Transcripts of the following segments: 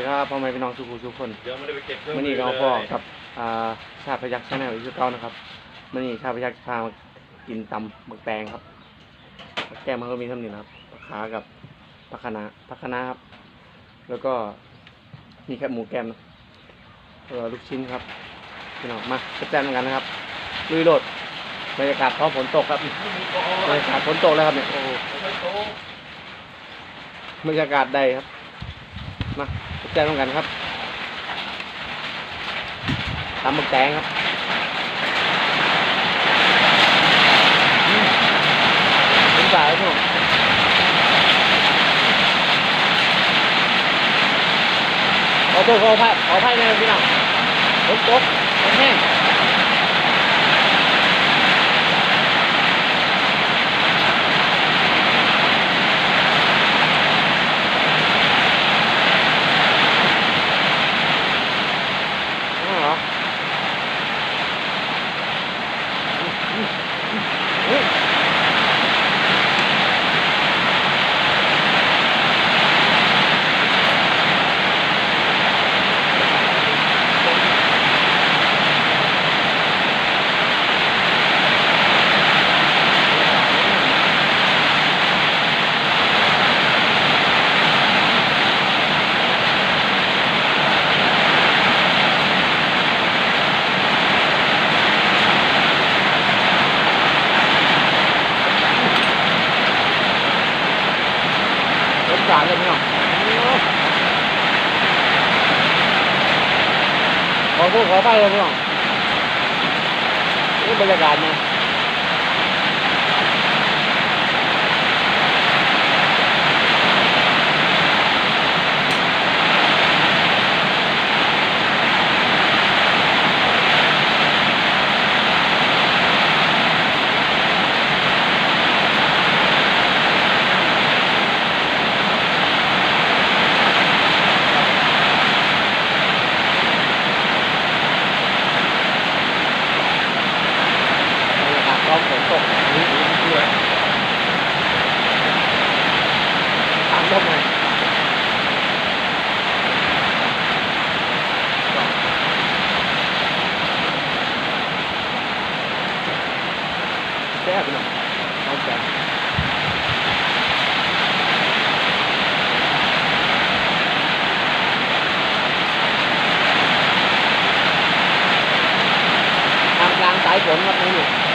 ครับพ่อแม่พี่น้องทุกคนเดี๋ยวไม่ได้ไปเก็บเครื่อง มื่อ มื นี้ อ ก็ เล พ่อย กับชาติพยัคฆ์ชาแนลอีกเก่านะครับมื่อนี้ชาติพยัคฆ์พามากินตำหมึกแตงครับแก้มมันก็มีทั้งนี้นะครับผักขากับผักคะน้าครับแล้วก็มีแค่หมูแก้มนะลูกชิ้นครับพี่น้องมาแซ่บๆกันนะครับลุยโลดบรรยากาศพอฝนตกครับบรรยากาศฝนตกแล้วครับเนี่ยโอ้บรรยากาศใดครับมาแซ่บๆกันครับตำหมึกแตงครับเป็นสายพวกขอโทษขออภัยนะพี่น้องตกแห้งสารเลยพี่น้องขอโทษขอไปเลยพี่น้องนี่บรรยากาศนะฝนตกด้วยตามลมเลยแซ่บหน่อยเอาแซ่บทางกลางสายฝนครับนี่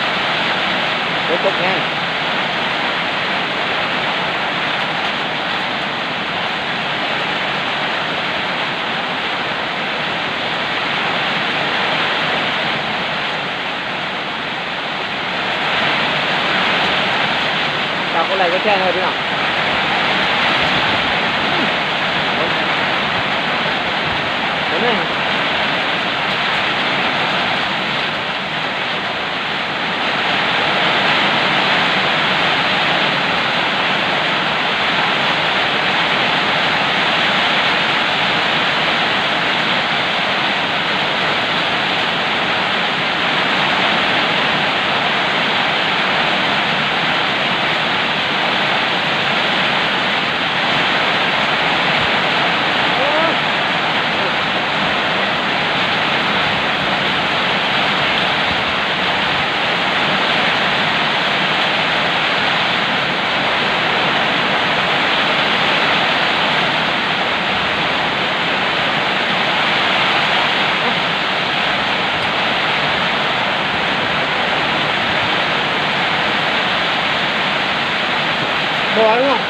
ฝนตกแห้งฝากกดไลค์กดแชร์หน่อยพี่น้องฝนแห้งบ่อยมั้ง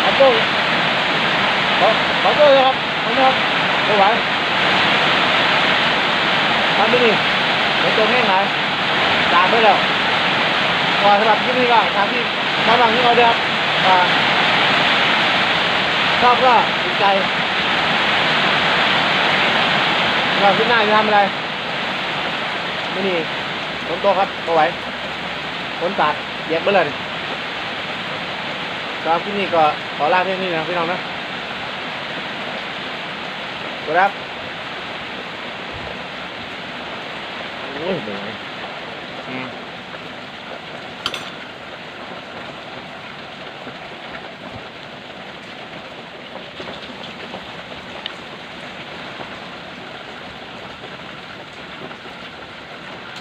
ขอโทษขอโทษเลยครับขอโทษไม่ไหวทำไม่ดีเดี๋ยวตัวแห้งไหนตามไปแล้วก่อนสำหรับที่นี่ก็ทางที่มาบังที่เราเดือดชอบก็ติดใจเราขึ้นหน้าจะทำอะไรไม่นี่ฝนตกครับไม่ไหวฝนตากแยกไปเลยครับที่นี่ก็ขอลาเพียงนี้นะพี่น้องนะสวัสดีครับโอ้ยเหนื่อย